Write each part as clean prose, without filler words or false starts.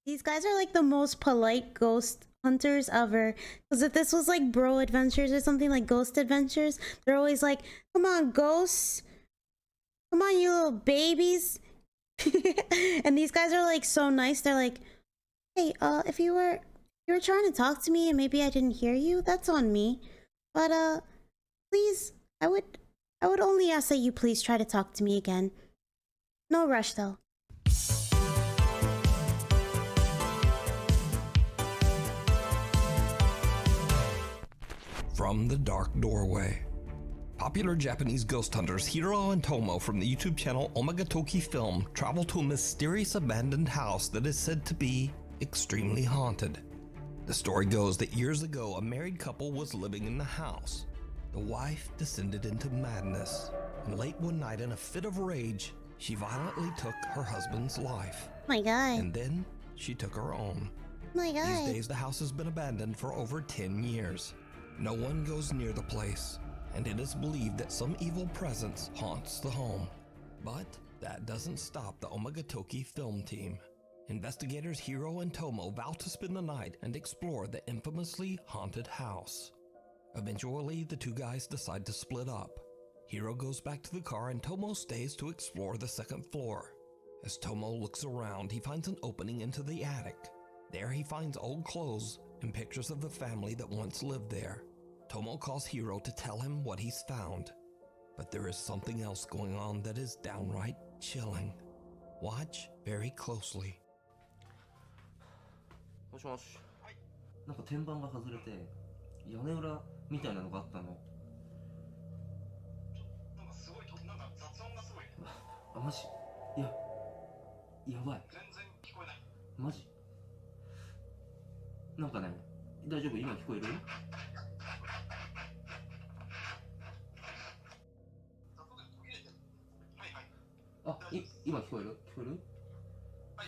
These guys are like the most polite ghost hunters ever. Because if this was like Bro Adventures or something like Ghost Adventures, they're always like, "Come on, ghosts. Come on, you little babies." And these guys are like so nice. They're like, "Hey, if you were trying to talk to me and maybe I didn't hear you, that's on me. But please, I would only ask that you please try to talk to me again. No rush though." From the Dark Doorway. Popular Japanese ghost hunters Hiro and Tomo from the YouTube channel Omagatoki Film travel to a mysterious abandoned house that is said to be extremely haunted. The story goes that years ago a married couple was living in the house. The wife descended into madness, and late one night in a fit of rage, she violently took her husband's life. My God. And then she took her own. My God. These days the house has been abandoned for over 10 years. No one goes near the place, and it is believed that some evil presence haunts the home. But that doesn't stop the Omagatoki film team. Investigators Hiro and Tomo vow to spend the night and explore the infamously haunted house. Eventually, the two guys decide to split up. Hiro goes back to the car and Tomo stays to explore the second floor. As Tomo looks around, he finds an opening into the attic. There he finds old clothes and pictures of the family that once lived there. Tomo calls Hiro to tell him what he's found. But there is something else going on that is downright chilling. Watch very closely. もしもし。なんか天板が外れて屋根裏みたいなのがあったの。なんかすごいなんか雑音がすごいね。あ、マジ？いや、やばい。全然聞こえない。マジ？なんかね、大丈夫？今聞こえる？あ、今聞こえる？聞こえる？はい。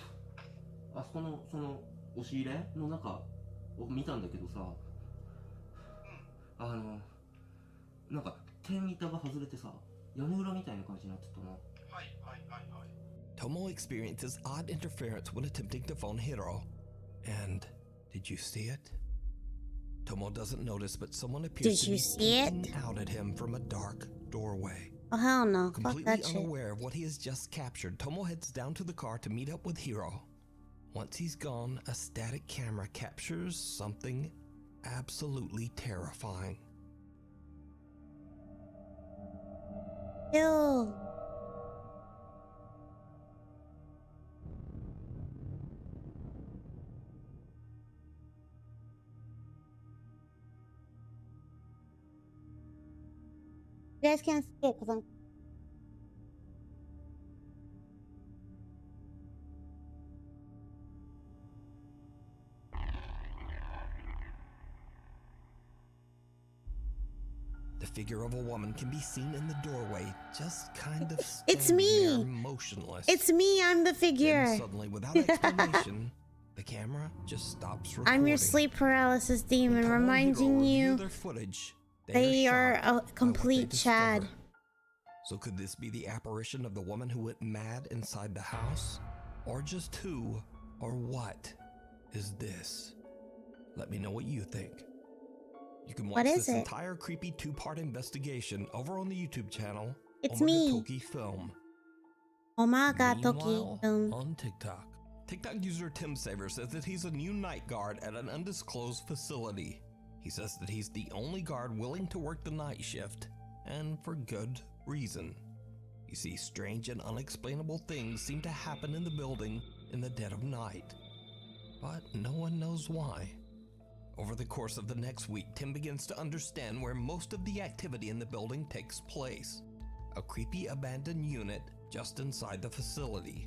あそこのその押し入れの中を見たんだけどさ、なんか天板が外れてさ、屋根裏みたいな感じになってたな。Tomo experiences odd interference when attempting to phone Hiro. And did you see it? Tomo doesn't notice, but someone appears to be peeking out at him from a dark doorway. Oh hell no. Fuck Completely that shit. unaware of what he has just captured, Tomo heads down to the car to meet up with Hiro. Once he's gone, a static camera captures something absolutely terrifying. Ew. You guys can't see it because I'm... The figure of a woman can be seen in the doorway, just kind of It's me! there, motionless. It's me, I'm the figure! Then suddenly, without explanation, the camera just stops recording. I'm your sleep paralysis demon, reminding you their footage, they are a complete Chad. So could this be the apparition of the woman who went mad inside the house? Or just who or what is this? Let me know what you think. You can watch this entire creepy 2-part investigation over on the YouTube channel Omagatoki Film. Omagatoki Film. On TikTok user Tim Saver says that he's a new night guard at an undisclosed facility. He says that he's the only guard willing to work the night shift, and for good reason. You see, strange and unexplainable things seem to happen in the building in the dead of night, but no one knows why. Over the course of the next week, Tim begins to understand where most of the activity in the building takes place. A creepy abandoned unit just inside the facility.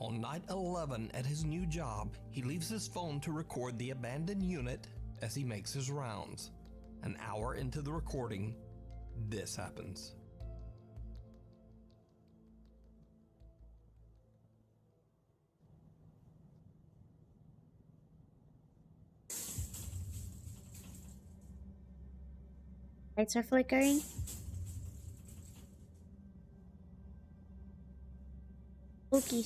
On night 11 at his new job, he leaves his phone to record the abandoned unit as he makes his rounds. An hour into the recording, this happens. Lights are flickering. Spooky.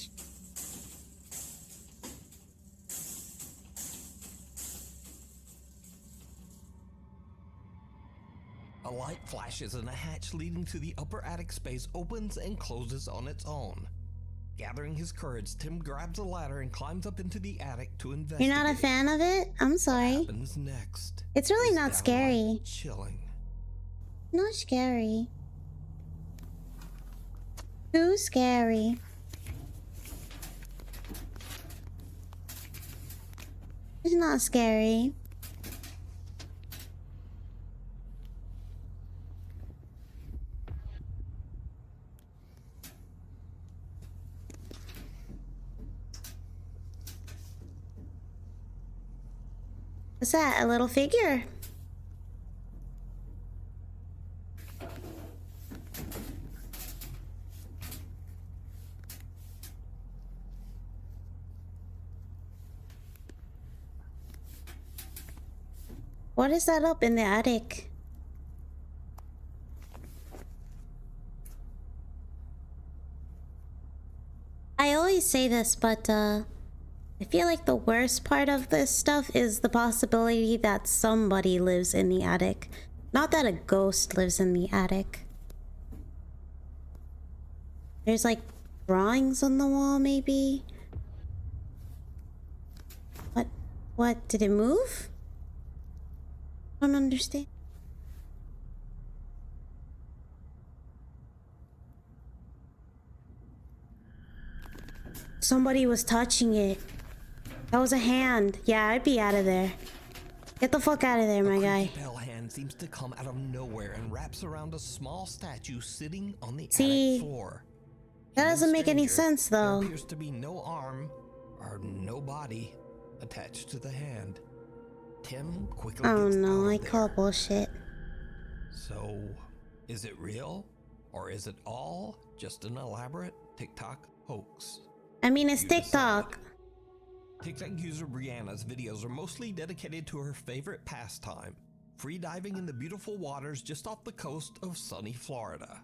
light flashes and a hatch leading to the upper attic space opens and closes on its own. Gathering his courage, Tim grabs a ladder and climbs up into the attic to investigate. You're not a fan of it? I'm sorry. What happens next? It's really is not scary. Chilling. Not scary. Too scary. It's not scary. What's that? A little figure? What is that up in the attic? I always say this, but I feel like the worst part of this stuff is the possibility that somebody lives in the attic. Not that a ghost lives in the attic. There's like drawings on the wall, maybe? What? Did it move? I don't understand. Somebody was touching it. That was a hand. Yeah, I'd be out of there. Get the fuck out of there, my guy. A pale hand seems to come out of nowhere and wraps around a small statue sitting on the See, attic floor. that Even doesn't make any stranger, sense, though. There appears to be no arm or no body attached to the hand. Tim quickly Oh gets no, out I of call there. bullshit. So, is it real? Or is it all just an elaborate TikTok hoax? I mean, it's You TikTok. decide. TikTok user Brianna's videos are mostly dedicated to her favorite pastime, free diving in the beautiful waters just off the coast of sunny Florida.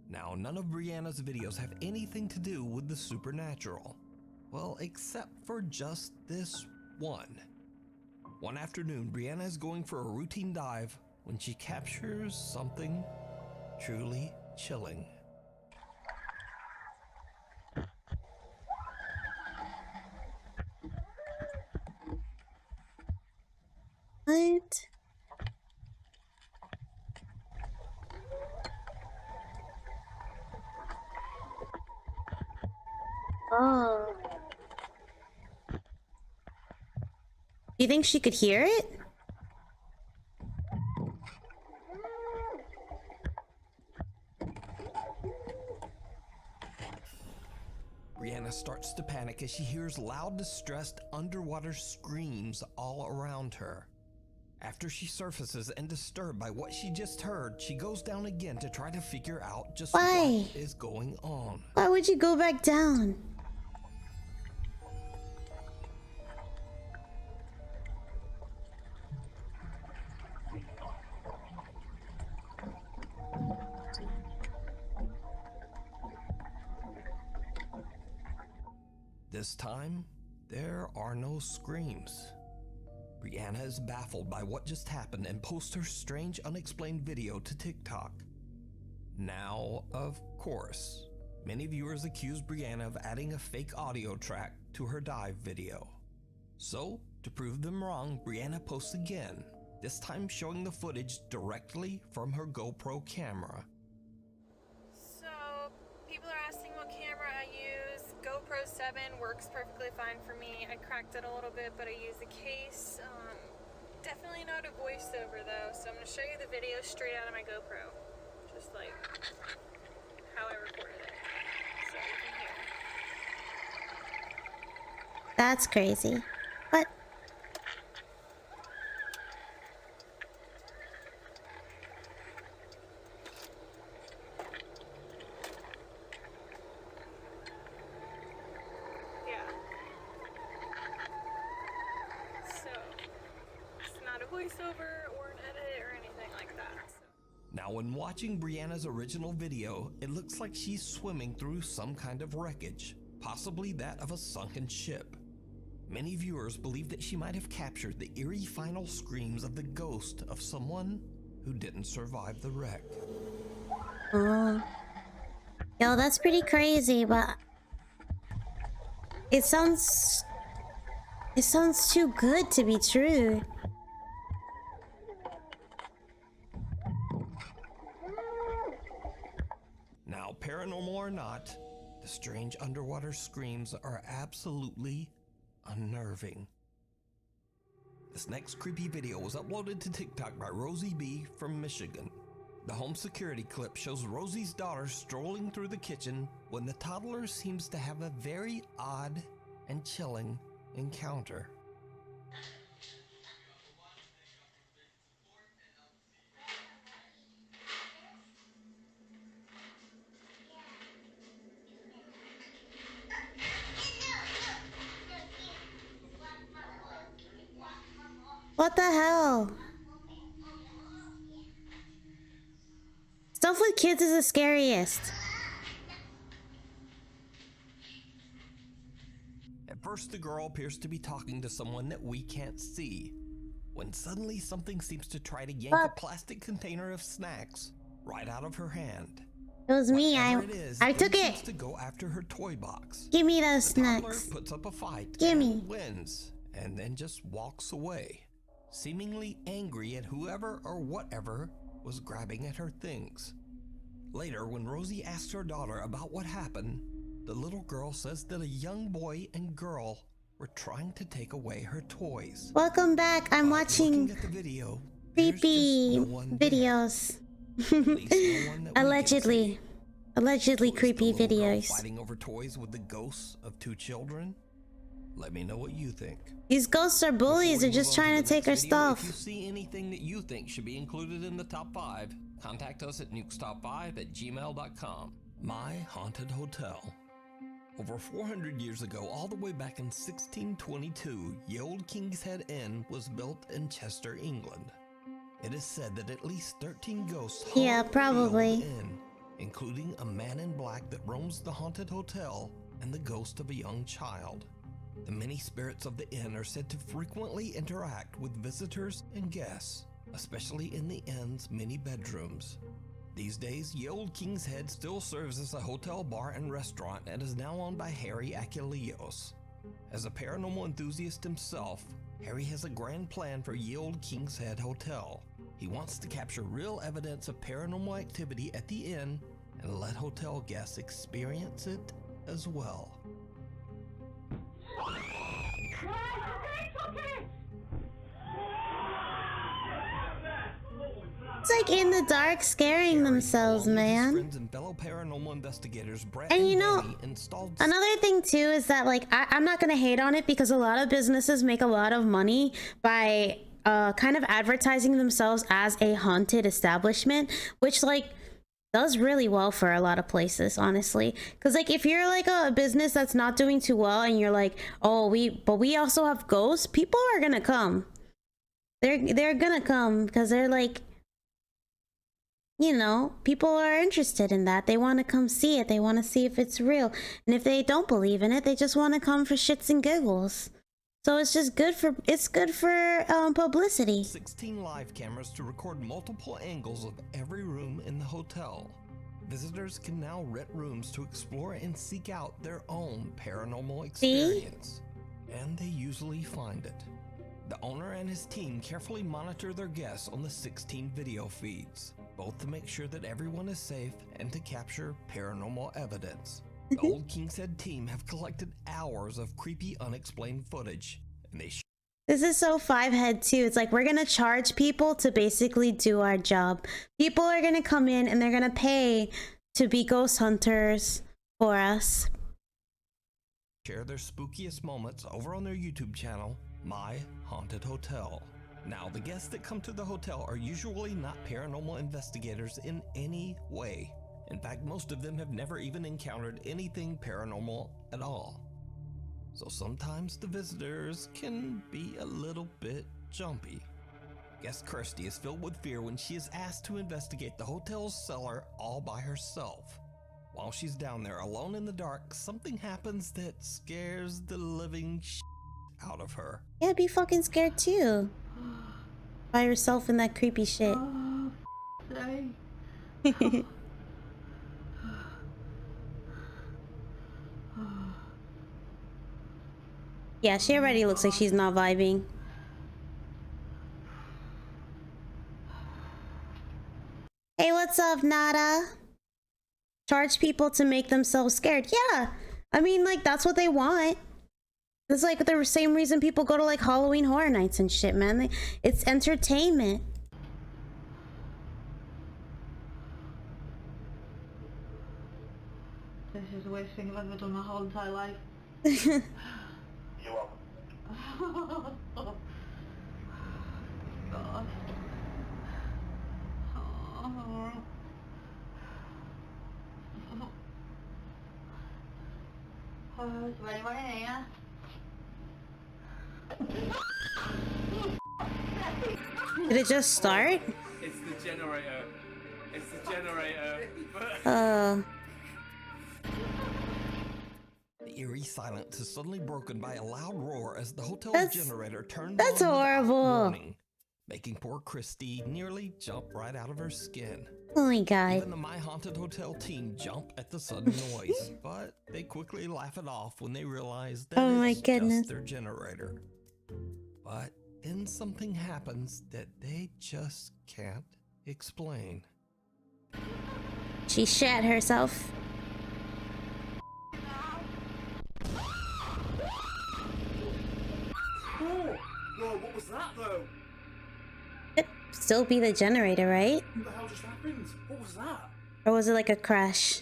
Now, none of Brianna's videos have anything to do with the supernatural. Well, except for just this one. One afternoon, Brianna is going for a routine dive when she captures something truly chilling. What? Oh. You think she could hear it? Brianna starts to panic as she hears loud, distressed underwater screams all around her. After she surfaces and disturbed by what she just heard, she goes down again to try to figure out just Why? what is going on. Why would you go back down? This time, there are no screams. Brianna is baffled by what just happened and posts her strange unexplained video to TikTok. Now, of course, many viewers accuse Brianna of adding a fake audio track to her dive video. So, to prove them wrong, Brianna posts again, this time showing the footage directly from her GoPro camera. So, people are asking what camera I use. GoPro 7 works perfectly fine for me. I cracked it a little bit, but I use the case. Definitely not a voiceover though, so I'm going to show you the video straight out of my GoPro. Just like how I recorded it. So you can hear. That's crazy. What? Yeah. So, it's not a voiceover or an edit or anything like that. So. Now, when watching Brianna's original video, it looks like she's swimming through some kind of wreckage, possibly that of a sunken ship. Many viewers believe that she might have captured the eerie final screams of the ghost of someone who didn't survive the wreck. Oh. Yo, that's pretty crazy, but it sounds too good to be true. Now, paranormal or not, the strange underwater screams are absolutely unnerving. This next creepy video was uploaded to TikTok by Rosie B from Michigan. The home security clip shows Rosie's daughter strolling through the kitchen when the toddler seems to have a very odd and chilling encounter. What the hell? Stuff with kids is the scariest. At first, the girl appears to be talking to someone that we can't see, when suddenly something seems to try to yank a plastic container of snacks right out of her hand. It was me. Whatever it is, I took seems it. to go after her toy box. Give me those The toddler snacks. puts up a fight Gimme. and wins, and then just walks away, seemingly angry at whoever or whatever was grabbing at her things. Later, when Rosie asks her daughter about what happened, the little girl says that a young boy and girl were trying to take away her toys. Welcome back. I'm But watching looking at the video, there's creepy just no one there. videos. At least no one that we can Allegedly. see. Allegedly So is creepy the little girl videos. fighting over toys with the ghosts of two children? Let me know what you think. These ghosts are bullies. They're just trying to take our If you stuff. see anything that you think should be included in the top 5, contact us at nukestop5@gmail.com. My Haunted Hotel. Over 400 years ago, all the way back in 1622, Ye Olde King's Head Inn was built in Chester, England. It is said that at least 13 ghosts Yeah, haunt the probably. old inn, including a man in black that roams the haunted hotel and the ghost of a young child. The many spirits of the inn are said to frequently interact with visitors and guests, especially in the inn's many bedrooms. These days, Ye Olde King's Head still serves as a hotel, bar, and restaurant and is now owned by Harry Achilleos. As a paranormal enthusiast himself, Harry has a grand plan for Ye Olde King's Head Hotel. He wants to capture real evidence of paranormal activity at the inn and let hotel guests experience it as well. It's like in the dark scaring themselves, Along with his man. friends and fellow paranormal investigators, Brett And and you know, Danny installed Another thing too is that like I'm not gonna hate on it because a lot of businesses make a lot of money by kind of advertising themselves as a haunted establishment, which like does really well for a lot of places, honestly. Because like if you're like a business that's not doing too well and you're like, oh, we also have ghosts, people are gonna come. They're gonna come because they're like, you know, people are interested in that. They want to come see it. They want to see if it's real. And if they don't believe in it, they just want to come for shits and giggles. So it's just good for publicity. 16 live cameras to record multiple angles of every room in the hotel. Visitors can now rent rooms to explore and seek out their own paranormal experience. And they usually find it. The owner and his team carefully monitor their guests on the 16 video feeds, both to make sure that everyone is safe and to capture paranormal evidence. The Olde King's Head team have collected hours of creepy, unexplained footage, and they This is so five-head too. It's like we're gonna charge people to basically do our job. People are gonna come in and they're gonna pay to be ghost hunters for us. share their spookiest moments over on their YouTube channel, My Haunted Hotel. Now, the guests that come to the hotel are usually not paranormal investigators in any way. In fact, most of them have never even encountered anything paranormal at all. So sometimes the visitors can be a little bit jumpy. Guest Kirsty is filled with fear when she is asked to investigate the hotel's cellar all by herself. While she's down there alone in the dark, something happens that scares the living out of her. Yeah, be fucking scared too. By yourself in that creepy shit. say. Yeah, she already looks like she's not vibing. Hey, what's up, Nada? Charge people to make themselves scared. Yeah, I mean, like, that's what they want. It's like the same reason people go to like Halloween Horror Nights and shit, man. It's entertainment. This is the worst thing I've ever done my whole entire life. You're welcome. God. Is there anyone in here? Did it just start? It's the generator. It's the generator. The eerie silence is suddenly broken by a loud roar as the hotel's That's- generator turns that's on without horrible. warning, making poor Christy nearly jump right out of her skin. Oh my god. Even the My Haunted Hotel team jump at the sudden noise, but they quickly laugh it off when they realize that Oh my it's goodness. just their generator. But then something happens that they just can't explain. She shat herself. Whoa, what was that though? It'd still be the generator, right? What the hell just happened? What was that? Or was it like a crash?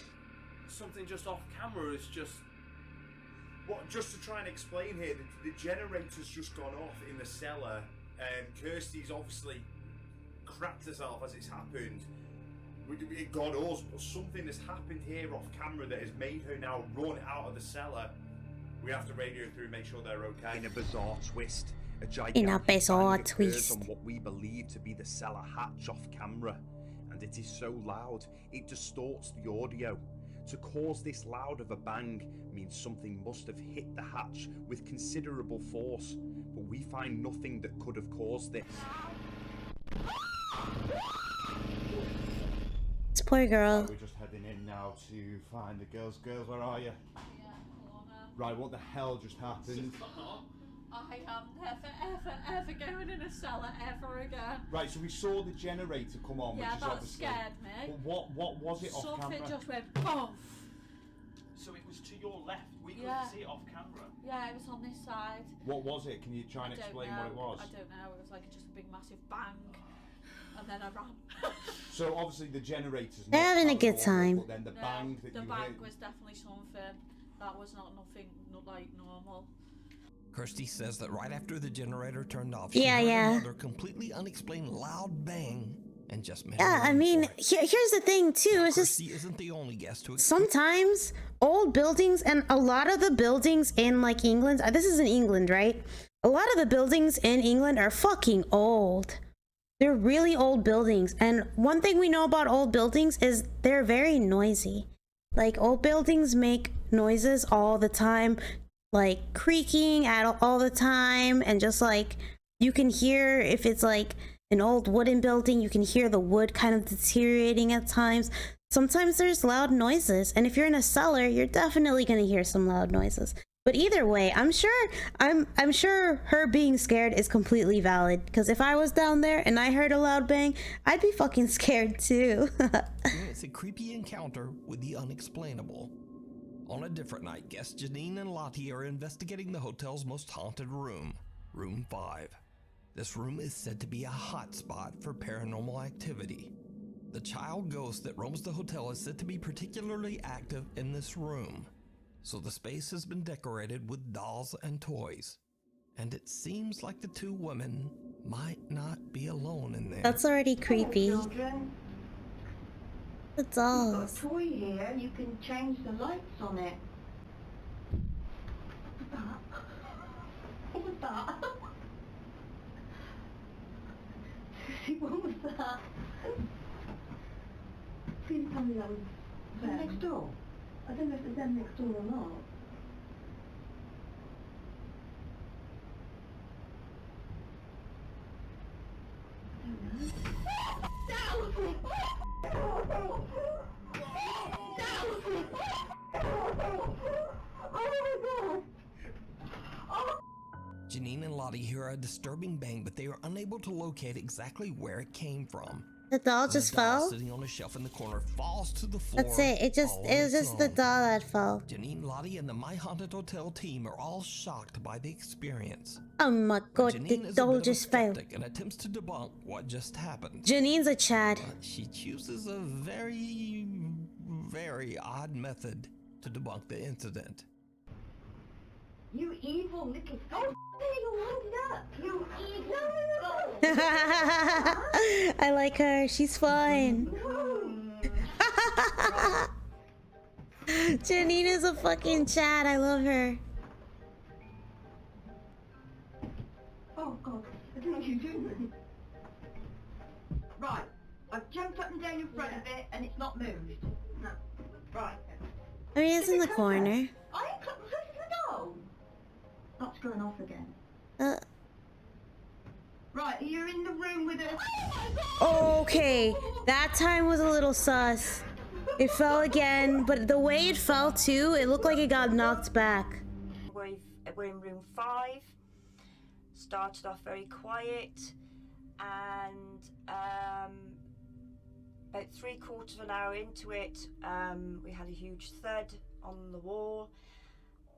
Something just off camera is just... What, just to try and explain here, the generator's just gone off in the cellar, and Kirsty's obviously crapped herself as it's happened. It got us, but something has happened here off camera that has made her now run out of the cellar. We have to radio through and make sure they're okay. In a bizarre twist, a gigantic bizarre bang occurs twist. on what we believe to be the cellar hatch off camera, and it is so loud it distorts the audio. To cause this loud of a bang means something must have hit the hatch with considerable force, but we find nothing that could have caused this. This poor girl. We're just heading in now to find the girls. Girls, where are you? Right, what the hell just happened? I am never going in a cellar ever again. Right, so we saw the generator come on, Yeah, which is that obviously... scared me. But what was it off Something camera? just went boom. So it was to your left. We couldn't Yeah. see it off camera. Yeah, it was on this side. What was it? Can you try and I don't explain know. what it was? I don't know. It was like just a big massive bang, and then I ran. So obviously the generator's They're not having a good paranormal, time. But then the No, bang that the you bang heard... was definitely something. That was not nothing not like normal. Kirsty says that right after the generator turned off, Yeah, she heard yeah. another completely unexplained loud bang and just made Yeah, a I run mean, for it. here's the thing too. It's just Kirsty isn't the only guest to sometimes old buildings, and a lot of the buildings in like England, this is in England, right? A lot of the buildings in England are fucking old. They're really old buildings. And one thing we know about old buildings is they're very noisy. Like, old buildings make noises all the time, like creaking at all the time, and just like you can hear, if it's like an old wooden building, you can hear the wood kind of deteriorating at times. Sometimes there's loud noises, and if you're in a cellar, you're definitely gonna hear some loud noises. But either way, I'm sure her being scared is completely valid, because if I was down there and I heard a loud bang, I'd be fucking scared too. It's a creepy encounter with the unexplainable. On a different night, guests Janine and Lottie are investigating the hotel's most haunted room, Room 5. This room is said to be a hotspot for paranormal activity. The child ghost that roams the hotel is said to be particularly active in this room, so the space has been decorated with dolls and toys. And it seems like the two women might not be alone in there. That's already creepy. Children, The you've got dolls. a toy here. You can change the lights on it. What was that? What was that? Please tell me that was them next door. I don't know if it's them next door or not. I don't know. Janine and Lottie hear a disturbing bang, but they are unable to locate exactly where it came from. The doll The just doll fell? sitting on a shelf in the corner falls to the floor. That's it. It all on was its just the own. doll that fell. Janine, Lottie, and the My Haunted Hotel team are all shocked by the experience. Oh my god, Janine the is a doll bit of a just fell. skeptic and attempts to debunk what just happened. Janine's a Chad. But she chooses a very, very odd method to debunk the incident. You evil little... Oh, you wound up! You evil... I like her. She's fun. Janine is a fucking Chad. I love her. Oh, God. I don't know what you're doing. Right. I've jumped up and down in front of it, and it's not moved. No. Right. I mean, it's in the corner. I ain't cut the doll. That's going off again. Right, you're in the room with us. Okay, that time was a little sus. It fell again, but the way it fell too, it looked like it got knocked back. We're in room 5. Started off very quiet, and about 3/4 of an hour into it, we had a huge thud on the wall,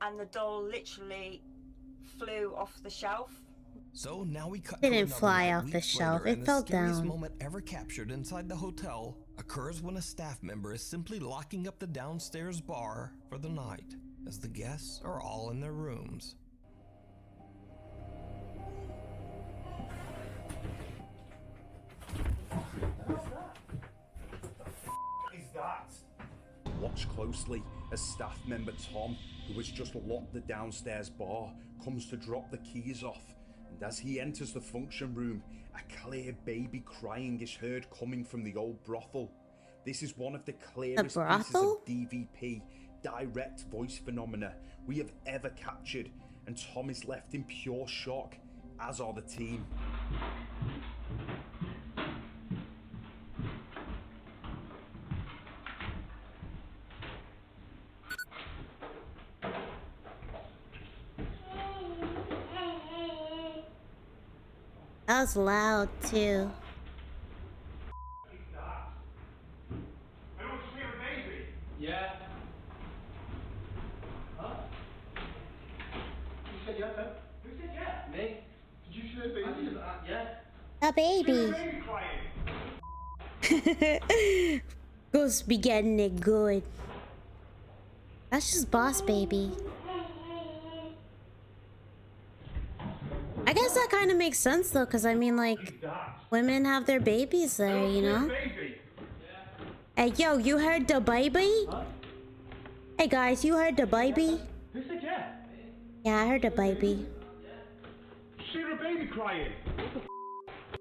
and the doll literally flew off the shelf. So now we cut It to didn't another fly night off the weeks shelf. later, It and fell the scariest down. moment ever captured inside the hotel occurs when a staff member is simply locking up the downstairs bar for the night, as the guests are all in their rooms. Is that? Watch closely as staff member Tom, who has just locked the downstairs bar, comes to drop the keys off, and as he enters the function room, a clear baby crying is heard coming from the old brothel. This is one of the clearest pieces brothel? of DVP, direct voice phenomena, we have ever captured, and Tom is left in pure shock, as are the team. That was loud too. Yeah. Huh? You said yes, huh? Who said yeah? Me. Did you say baby? I said yeah. A baby. Ghost be getting it good. That's just Boss Baby. I guess that kind of makes sense though, because I mean, like, women have their babies there, you know? Hey, yo, you heard the baby? Huh? Hey, guys, you heard the baby? Who said yeah? Yeah, I heard the baby. See the baby crying.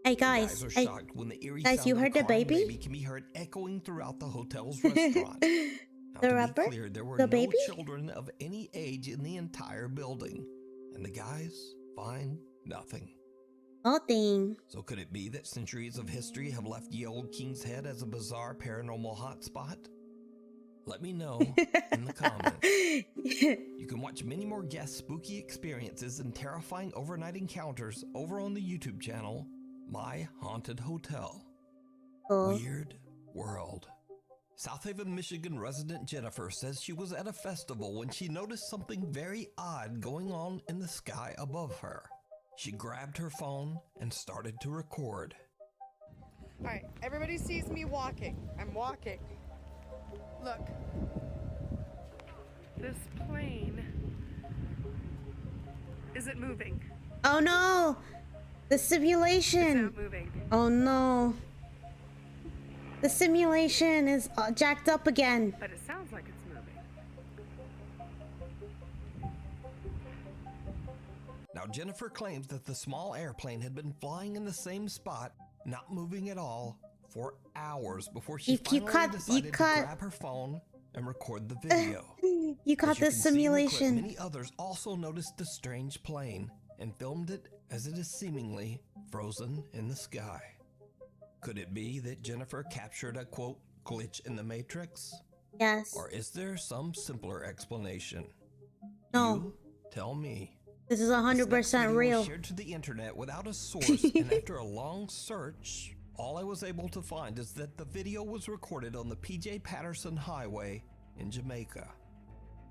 Hey, Guys guys. are Hey, shocked when the eerie guys, sound you of a heard the crying baby? can be heard echoing throughout the hotel's restaurant. Now, The to rapper? be clear, there were The no baby? children of any age in the entire building, and the guys find nothing. Nothing. So could it be that centuries of history have left ye old King's Head as a bizarre paranormal hotspot? Let me know in the comments. You can watch many more guest spooky experiences and terrifying overnight encounters over on the YouTube channel, My Haunted Hotel. Cool. Weird World. South Haven, Michigan resident Jennifer says she was at a festival when she noticed something very odd going on in the sky above her. She grabbed her phone and started to record. All right, everybody sees me walking. I'm walking. Look. This plane isn't moving. Oh no! The It's simulation! not moving. Oh no. The simulation is jacked up again. But it sounds like it's moving. Now Jennifer claims that the small airplane had been flying in the same spot, not moving at all, for hours before she finally decided to grab her phone and record the video. You caught As you the can see in the clip, simulation. many others also noticed the strange plane and filmed it as it is seemingly frozen in the sky. Could it be that Jennifer captured a quote glitch in the Matrix? Yes. Or is there some simpler explanation? No. You tell me. This is This next 100% video was real. shared to the internet without a source, and after a long search, all I was able to find is that the video was recorded on the PJ Patterson Highway in Jamaica.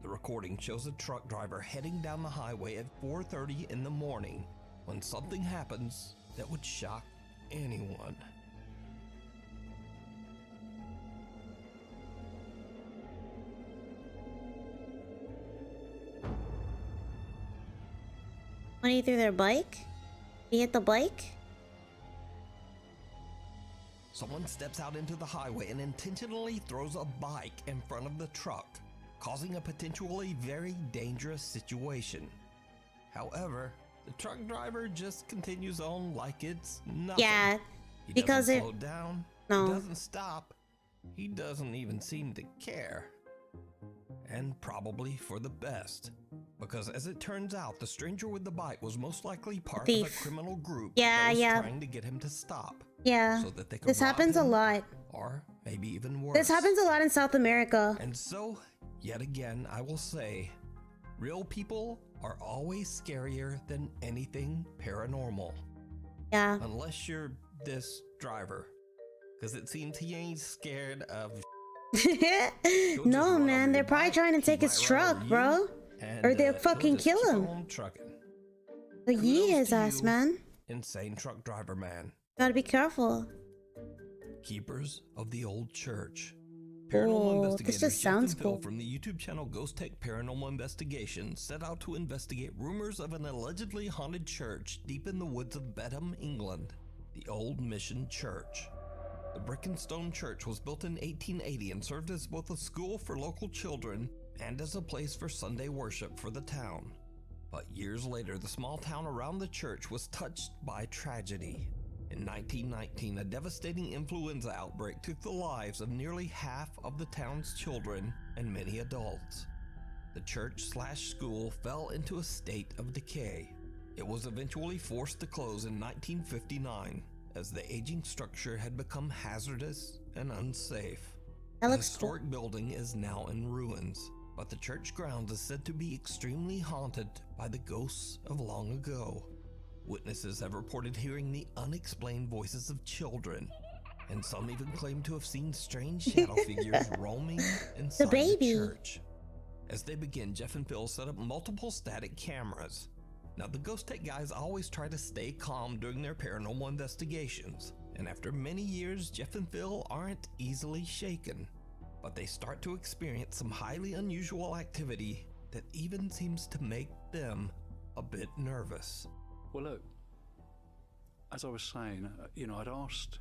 The recording shows a truck driver heading down the highway at 4:30 in the morning when something happens that would shock anyone. Money through their bike? They hit the bike? Someone steps out into the highway and intentionally throws a bike in front of the truck, causing a potentially very dangerous situation. However, the truck driver just continues on like it's nothing. Yeah, He because doesn't it- slow down. No. He doesn't stop. He doesn't even seem to care. And probably for the best. Because as it turns out, the stranger with the bike was most likely part of a Thief. criminal group Yeah, that was yeah. trying to get him to stop. Yeah. So that they could This rob happens a him, lot. or maybe even worse. This happens a lot in South America. And so, yet again, I will say, real people are always scarier than anything paranormal. Yeah. Unless you're this driver. Because it seems he ain't scared of... No, man, they're probably trying to take his truck, bro. Or they'll fucking kill him. So yee his ass, man. Insane truck driver man. Gotta be careful. Keepers of the Old Church. Oh, this just sounds Jeff and Phil cool. from the YouTube channel Ghost Tech Paranormal Investigation set out to investigate rumors of an allegedly haunted church deep in the woods of Bedham, England, the Old Mission Church. The brick and stone church was built in 1880 and served as both a school for local children and as a place for Sunday worship for the town. But years later, the small town around the church was touched by tragedy. In 1919, a devastating influenza outbreak took the lives of nearly half of the town's children and many adults. The church/school fell into a state of decay. It was eventually forced to close in 1959 as the aging structure had become hazardous and unsafe. That The looks historic building is now in ruins, but the church grounds is said to be extremely haunted by the ghosts of long ago. Witnesses have reported hearing the unexplained voices of children, and some even claim to have seen strange shadow figures roaming inside the church. As they begin, Jeff and Phil set up multiple static cameras. Now, the Ghost Tech guys always try to stay calm during their paranormal investigations, and after many years, Jeff and Phil aren't easily shaken, but they start to experience some highly unusual activity that even seems to make them a bit nervous. Well, look, as I was saying, I'd asked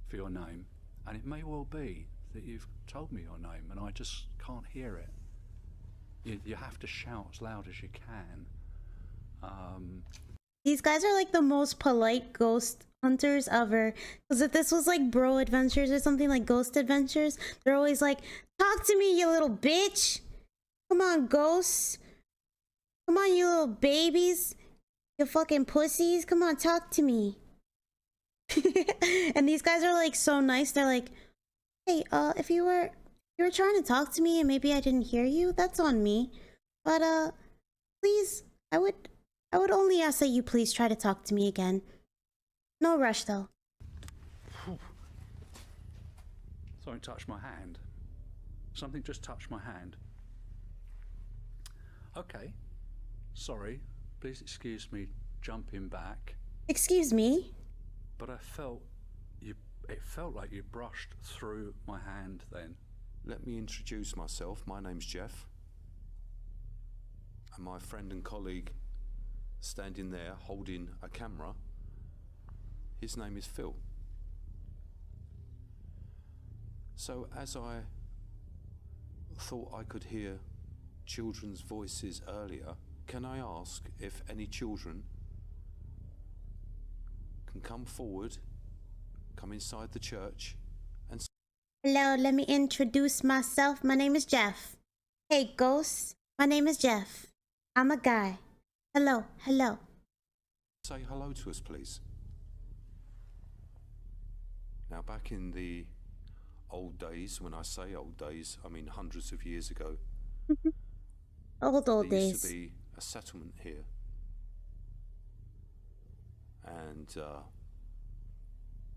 for your name, and it may well be that you've told me your name, and I just can't hear it. You have to shout as loud as you can. These guys are like the most polite ghost hunters ever. Because if this was like Bro Adventures or something like Ghost Adventures, they're always like, talk to me, you little bitch. Come on, ghosts. Come on, you little babies. You fucking pussies. Come on, talk to me. And these guys are like so nice. They're like, hey, if you were trying to talk to me and maybe I didn't hear you, that's on me. But please, I would only ask that you please try to talk to me again. No rush though. Something touched my hand. Something just touched my hand. Okay. Sorry. Please excuse me jumping back. Excuse me? But it felt like you brushed through my hand then. Let me introduce myself. My name's Jeff. And my friend and colleague standing there holding a camera, his name is Phil. So as I thought I could hear children's voices earlier, can I ask if any children can come forward, come inside the church and... Hello, let me introduce myself. My name is Jeff. Hey, ghosts. My name is Jeff. I'm a guy. Hello, hello. say hello to us, please? Now, back in the old days, when I say old days, I mean hundreds of years ago, old there used days. to be a settlement here. And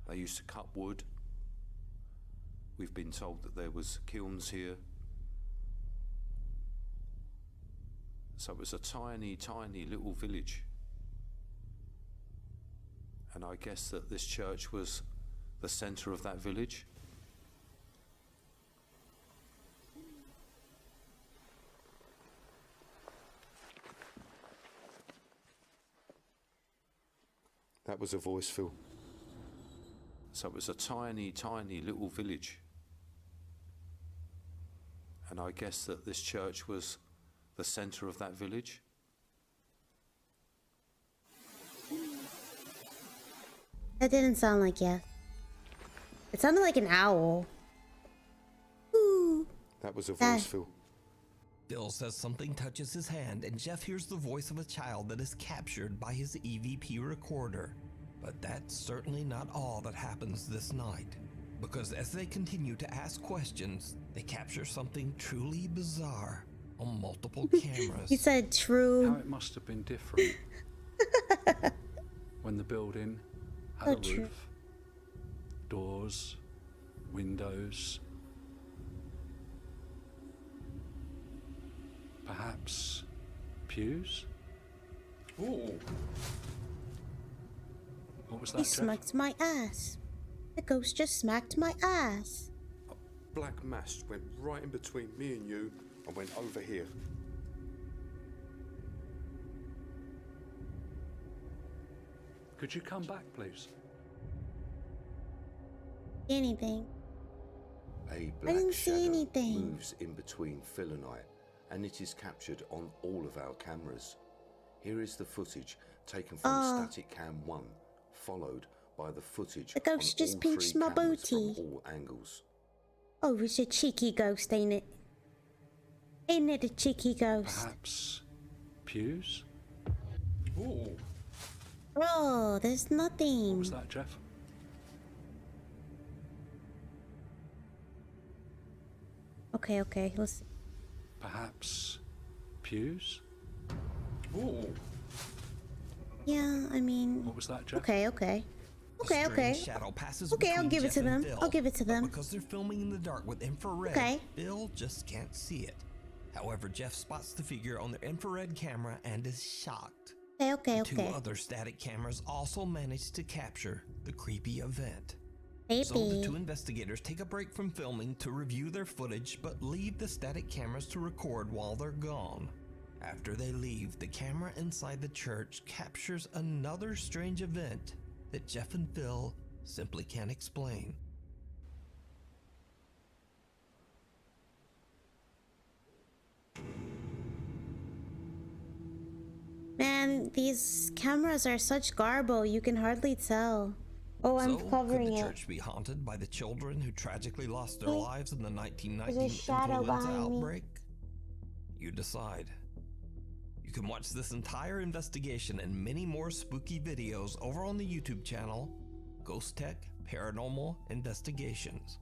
they used to cut wood. We've been told that there was kilns here. So it was a tiny, tiny little village. And I guess that this church was the centre of that village. That was a voice, Phil. So it was a tiny, tiny little village. And I guess that this church was the centre of that village. That didn't sound like yes. It sounded like an owl. Ooh. That was a voice, Phil. Phil says something touches his hand, and Jeff hears the voice of a child that is captured by his EVP recorder. But that's certainly not all that happens this night, because as they continue to ask questions, they capture something truly bizarre on multiple cameras. He said true. How it must have been different when the building had a true. roof, doors, windows, perhaps pews? Ooh. What was He that, Jeff? smacked my ass. The ghost just smacked my ass. A black mass went right in between me and you and went over here. Could you come back, please? Anything. A I didn't black see shadow anything. moves in between Phil and I, and it is captured on all of our cameras. Here is the footage taken from Static Cam 1, followed by the footage The ghost on just all pinched three my cameras booty. from all angles. Oh, it's a cheeky ghost, ain't it? Ain't it a cheeky ghost? Perhaps pews? Ooh. Bro, there's nothing. What was that, Jeff? Okay, let's see. Perhaps pews? Ooh. Yeah, I mean... What was that, Jeff? Okay. A strange shadow passes Okay, I'll between give it Jeff to and them. Phil, I'll give it to but them. because they're filming in the dark with infrared, Okay. Phil just can't see it. However, Jeff spots the figure on their infrared camera and is shocked. Okay. Two other static cameras also managed to capture the creepy event. Baby. So the two investigators take a break from filming to review their footage, but leave the static cameras to record while they're gone. After they leave, the camera inside the church captures another strange event that Jeff and Phil simply can't explain. Man, these cameras are such garbo, you can hardly tell. Oh, I'm covering could the it. church be haunted by the children who tragically lost their Wait, lives in the there's 1919 a shadow influenza behind me. outbreak? You decide. You can watch this entire investigation and many more spooky videos over on the YouTube channel, Ghost Tech Paranormal Investigations.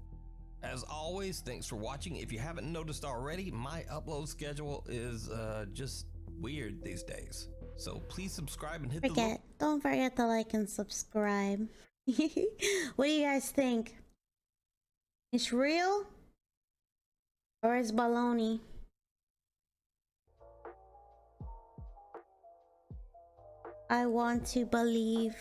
As always, thanks for watching. If you haven't noticed already, my upload schedule is just weird these days. So please subscribe and hit the Don't forget to like and subscribe. What do you guys think? It's real? Or is baloney? I want to believe.